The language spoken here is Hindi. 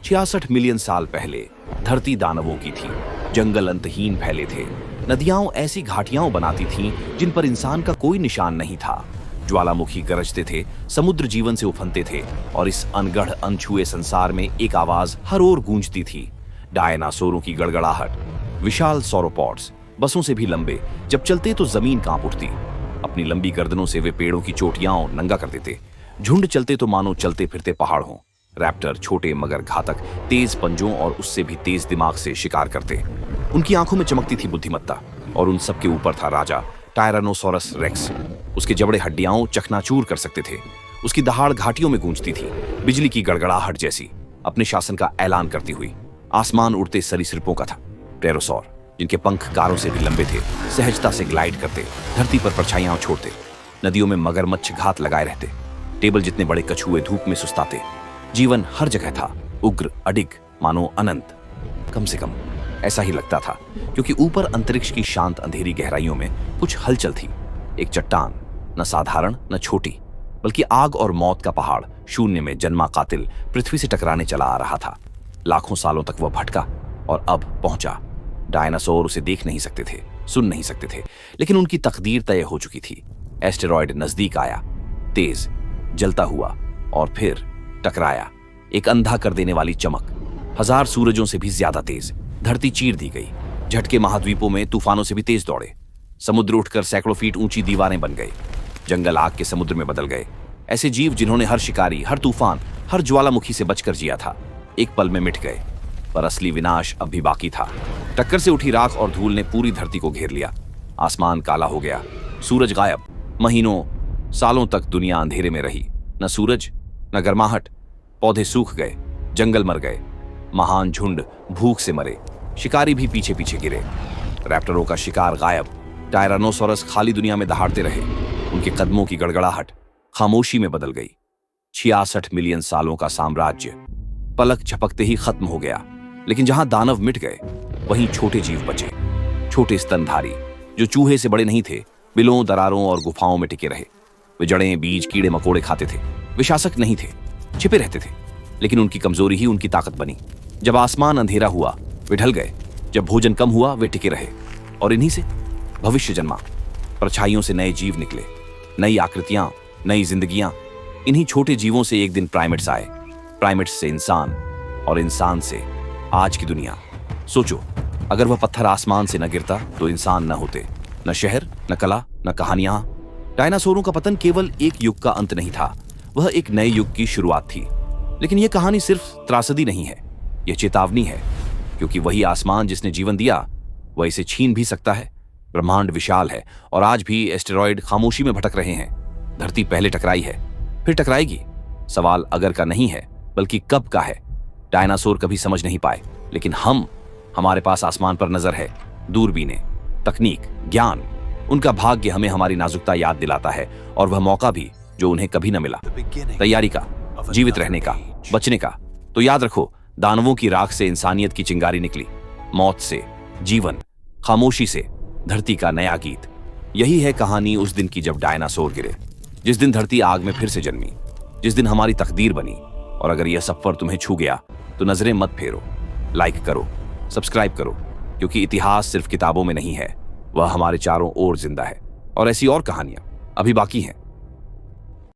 66 मिलियन साल पहले धरती दानवों की थी। जंगल अंतहीन फैले थे। नदियां ऐसी घाटियां बनाती थीं जिन पर इंसान का कोई निशान नहीं था। ज्वालामुखी गरजते थे, समुद्र जीवन से उफनते थे और इस अनगढ़ अनछुए संसार में एक आवाज हर ओर गूंजती थी, डायनासोरों की गड़गड़ाहट। विशाल सौरोपॉड्स, बसों से भी लंबे, जब चलते तो जमीन कांप उठती। अपनी लंबी गर्दनों से वे पेड़ों की चोटियां नंगा कर देते। झुंड चलते तो मानो चलते फिरते पहाड़ हों। रैप्टर छोटे मगर घातक, तेज पंजों और उससे भी तेज दिमाग से शिकार करते। उनकी आंखों में चमकती थी बुद्धिमत्ता और उन सबके ऊपर था राजा टायरानोसोरस रेक्स। उसके जबड़े हड्डियां चकनाचूर कर सकते थे। उसकी दहाड़ घाटियों में गूंजती थी, बिजली की गड़गड़ाहट जैसी, अपने शासन का ऐलान करती हुई। आसमान उड़ते सरीसृपों का था। प्टेरोसॉर, जिनके पंख कारों से भी लंबे थे, सहजता से ग्लाइड करते, धरती पर परछाइयां छोड़ते। नदियों में मगरमच्छ घात लगाए रहते। टेबल जितने बड़े कछुए धूप में सुस्ताते। जीवन हर जगह था, उग्र, अडिग, मानो अनंत। कम से कम ऐसा ही लगता था, क्योंकि ऊपर अंतरिक्ष की शांत अंधेरी गहराइयों में कुछ हलचल थी। एक चट्टान, न साधारण न छोटी, बल्कि आग और मौत का पहाड़, शून्य में जन्मा कातिल, पृथ्वी से टकराने चला आ रहा था। लाखों सालों तक वह भटका और अब पहुंचा। डायनासोर उसे देख नहीं सकते थे, सुन नहीं सकते थे, लेकिन उनकी तकदीर तय हो चुकी थी। एस्टेरॉयड नजदीक आया, तेज, जलता हुआ और फिर टकराया। एक अंधा कर देने वाली चमक, 1000 सूरजों से भी ज्यादा तेज। धरती चीर दी गई। झटके महाद्वीपों में तूफानों से भी तेज दौड़े। समुद्र उठकर सैकड़ों फीट ऊंची दीवारें बन गए। जंगल आग के समुद्र में बदल गए। ऐसे जीव जिन्होंने हर शिकारी, हर तूफान, हर ज्वालामुखी से बचकर जिया था, एक पल में मिट गए। पर असली विनाश अब भी बाकी था। टक्कर से उठी राख और धूल ने पूरी धरती को घेर लिया। आसमान काला हो गया, सूरज गायब। महीनों, सालों तक दुनिया अंधेरे में रही। न सूरज, न गर्माहट। पौधे सूख गए, जंगल मर गए, महान झुंड भूख से मरे, शिकारी भी पीछे पीछे गिरे। रैप्टरों का शिकार गायब। टायरानोसोरस खाली दुनिया में दहाड़ते रहे। उनके कदमों की गड़गड़ाहट खामोशी में बदल गई। 66 मिलियन सालों का साम्राज्य पलक झपकते ही खत्म हो गया। लेकिन जहां दानव मिट गए, वहीं छोटे जीव बचे। छोटे स्तनधारी, जो चूहे से बड़े नहीं थे, बिलों, दरारों और गुफाओं में टिके रहे। वे जड़ें, बीज, कीड़े मकोड़े खाते थे। वे शासक नहीं थे, छिपे रहते थे, लेकिन उनकी कमजोरी ही उनकी ताकत बनी। जब आसमान अंधेरा हुआ, वे ढल गए। जब भोजन कम हुआ, वे टिके रहे। और इन्हीं से भविष्य जन्मा। परछाइयों से नए जीव निकले, नई आकृतियां, नई जिंदगियां। इन्हीं छोटे जीवों से एक दिन प्राइमेट्स आए, प्राइमेट्स से इंसान, और इंसान से आज की दुनिया। सोचो, अगर वह पत्थर आसमान से न गिरता तो इंसान न होते, न शहर, न कला, न कहानियां। डायनासोरों का पतन केवल एक युग का अंत नहीं था, वह एक नए युग की शुरुआत थी। लेकिन यह कहानी सिर्फ त्रासदी नहीं है, यह चेतावनी है, क्योंकि वही आसमान जिसने जीवन दिया, वह इसे छीन भी सकता है। ब्रह्मांड विशाल है और आज भी एस्टेरॉयड खामोशी में भटक रहे हैं। धरती पहले टकराई है, फिर टकराएगी। सवाल अगर का नहीं है, बल्कि कब का है। डायनासोर कभी समझ नहीं पाए, लेकिन हमारे पास आसमान पर नजर है, दूरबीनें, तकनीक, ज्ञान। उनका भाग्य हमें हमारी नाजुकता याद दिलाता है, और वह मौका भी जो उन्हें कभी न मिला। तैयारी का, जीवित रहने का, बचने का। तो याद रखो, दानवों की राख से इंसानियत की चिंगारी निकली। मौत से जीवन, खामोशी से धरती का नया गीत। यही है कहानी उस दिन की जब डायनासोर गिरे, जिस दिन धरती आग में फिर से जन्मी, जिस दिन हमारी तकदीर बनी। और अगर यह सफर तुम्हें छू गया तो नजरें मत फेरो, लाइक करो, सब्सक्राइब करो, क्योंकि इतिहास सिर्फ किताबों में नहीं है, वह हमारे चारों ओर जिंदा है। और ऐसी और कहानियां अभी बाकी हैं।